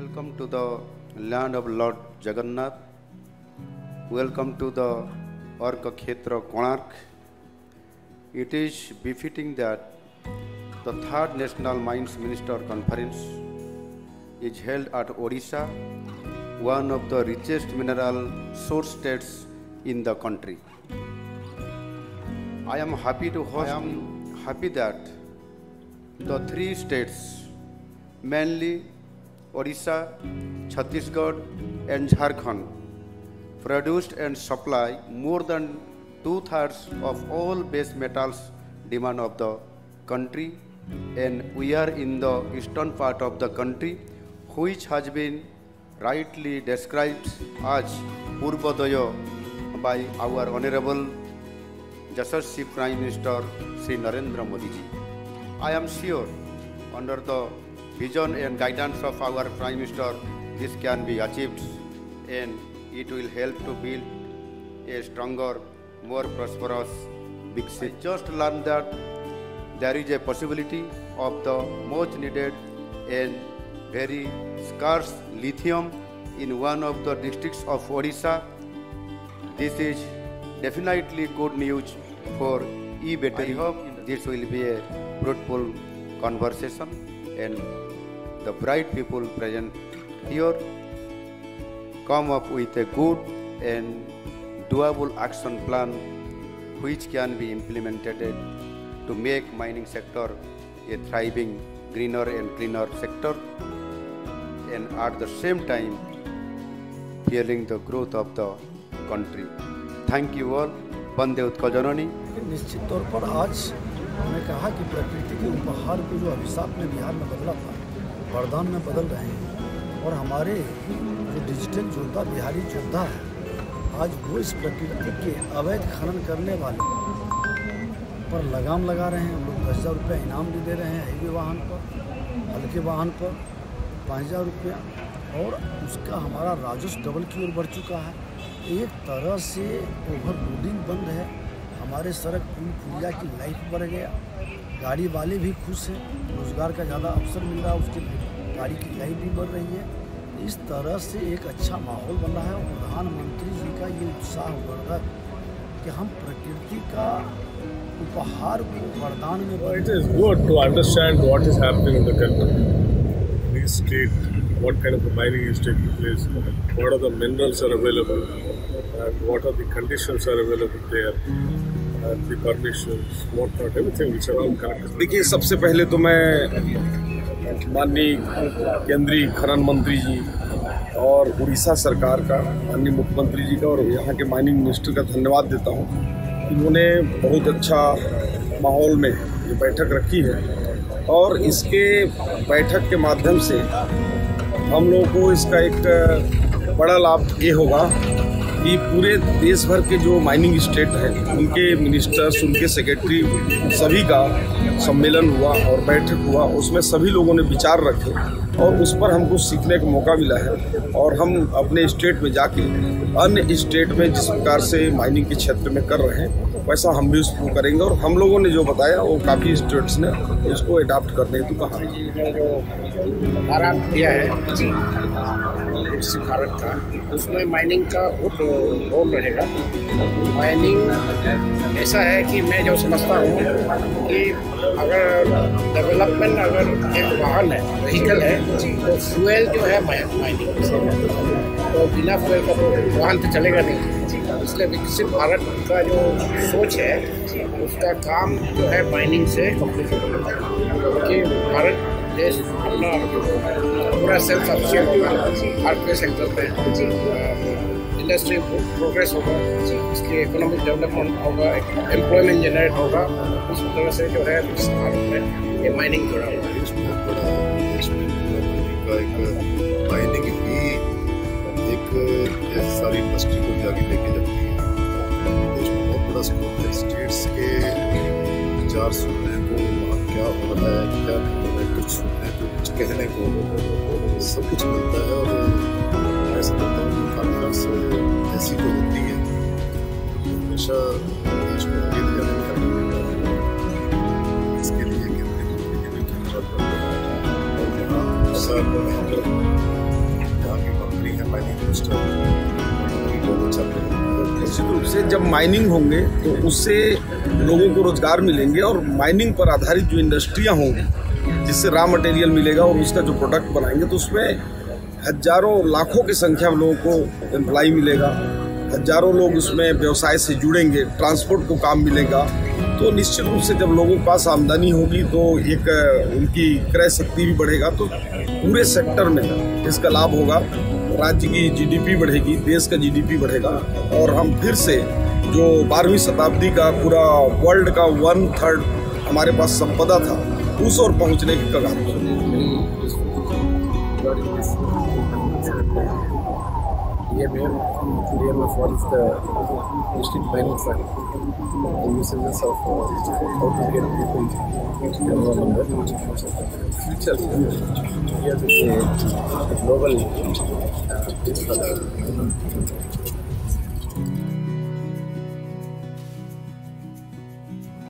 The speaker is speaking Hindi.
Welcome to the land of Lord Jagannath. Welcome to the Arka Khetra Konark. It is befitting that the third National Mines Minister Conference is held at Odisha, one of the richest mineral source states in the country. I am happy that the three states, mainly Odisha, Chhattisgarh and Jharkhand, produced and supply more than 2/3 of all base metals demand of the country, and we are in the eastern part of the country, which has been rightly described as Purvodaya by our Honorable Yashasvi Prime Minister Sri Narendra Modi ji. I am sure under the vision and guidance of our Prime Minister, this can be achieved and it will help to build a stronger, more prosperous big city. I just learned that there is a possibility of the much needed and very scarce lithium in one of the districts of Odisha. This is definitely good news for e-battery. I hope this will be a fruitful conversation and the bright people present here come up with a good and doable action plan which can be implemented to make mining sector a thriving, greener and cleaner sector, and at the same time fueling the growth of the country. Thank you all. वंदे उत्कल जननी। निश्चित तौर पर आज हमने कहा कि प्रकृति के उपहार को जो अभिशाप में बिहार में बदला था, वरदान में बदल रहे हैं, और हमारे जो डिजिटल योद्धा बिहारी योद्धा है, आज वो इस प्रकृति के अवैध खनन करने वाले पर लगाम लगा रहे हैं। हम लोग 10,000 रुपया इनाम भी दे रहे हैं हाईवे वाहन पर, हल्के वाहन पर 5,000 रुपया, और उसका हमारा राजस्व डबल की ओर बढ़ चुका है। एक तरह से ओवरलोडिंग बंद है, हमारे सड़क पुल पुलिया की लाइफ बढ़ गया, गाड़ी वाले भी खुश हैं, रोज़गार का ज़्यादा अवसर मिल रहा है, उसके गाड़ी की लाइफ भी बढ़ रही है। इस तरह से एक अच्छा माहौल बन रहा है, और प्रधानमंत्री जी का ये उत्साहवर्धक कि हम प्रकृति का उपहार को वरदान में It is good to understand what is happening in the country, in each state, what kind of mining is taking place, what are the minerals are available, and what are the conditions are available there, and the permissions, what not, everything which are all covered. देखिए, सबसे पहले तो मैं माननीय केंद्रीय खनन मंत्री जी और उड़ीसा सरकार का, माननीय मुख्यमंत्री जी का और यहाँ के माइनिंग मिनिस्टर का धन्यवाद देता हूँ। इन्होंने बहुत अच्छा माहौल में ये बैठक रखी है, और इसके बैठक के माध्यम से हम लोगों को इसका एक बड़ा लाभ ये होगा कि पूरे देश भर के जो माइनिंग स्टेट हैं, उनके मिनिस्टर्स, उनके सेक्रेटरी, सभी का सम्मेलन हुआ और बैठक हुआ, उसमें सभी लोगों ने विचार रखे और उस पर हमको सीखने का मौका मिला है। और हम अपने स्टेट में जाके अन्य स्टेट में जिस प्रकार से माइनिंग के क्षेत्र में कर रहे हैं, वैसा हम भी उसको करेंगे, और हम लोगों ने जो बताया वो काफ़ी स्टेट्स ने इसको अडॉप्ट करने को कहा। आराम दिया है भारत का, उसमें माइनिंग का बहुत रोल रहेगा। माइनिंग ऐसा है कि मैं जो समझता हूँ कि अगर डेवलपमेंट, अगर एक वाहन है, व्हीकल है, तो फ्यूल जो है माइनिंग, तो बिना फ्यूल का तो वाहन तो चलेगा नहीं। इसलिए विकसित भारत का जो सोच है, उसका काम जो है माइनिंग से कंप्लीट होगा, क्योंकि भारत देश अपना पूरा सेल्फ सफिशिएंट होगा हर के सेक्टर में, इंडस्ट्री प्रोग्रेस होगा, इसकी इकोनॉमिक डेवलपमेंट होगा, एम्प्लॉयमेंट जनरेट होगा। इस तरह से जो है भारत में ये माइनिंग जुड़ा हुआ है। माइनिंग ही एक सारी इंडस्ट्री को आगे लेके जाती है। देश में बहुत बड़ा स्कोप है, स्टेट्स के विचार सुनने को, वहाँ क्या हो रहा है, क्या नहीं हो रहा है, कुछ सुनने को, कुछ कहने को, सब कुछ मिलता है। और मैं समझता हूँ कि कॉन्फ्रेंस ऐसी तो होती है तो हमेशा देश को आगे ले जाने का काम है। इसके लिए केंद्रीय मंत्री ने भी धन्यवाद करता है, और यहाँ बहुत अच्छा रहेगा। निश्चित रूप से जब माइनिंग होंगे तो उससे लोगों को रोजगार मिलेंगे और माइनिंग पर आधारित जो इंडस्ट्रियां होंगी जिससे रॉ मटेरियल मिलेगा और उसका जो प्रोडक्ट बनाएंगे तो उसमें हजारों लाखों की संख्या में लोगों को एम्प्लॉय मिलेगा, हजारों लोग उसमें व्यवसाय से जुड़ेंगे, ट्रांसपोर्ट को काम मिलेगा। तो निश्चित रूप से जब लोगों के पास आमदनी होगी तो एक उनकी क्रय शक्ति भी बढ़ेगा, तो पूरे सेक्टर में इसका लाभ होगा। राज्य की जीडीपी बढ़ेगी, देश का जीडीपी बढ़ेगा और हम फिर से जो 12वीं शताब्दी का पूरा वर्ल्ड का 1/3 हमारे पास संपदा था उस ओर पहुंचने की कगार पर। What is the district mining fund? The usages of how to get people to enroll in the future. Here is a global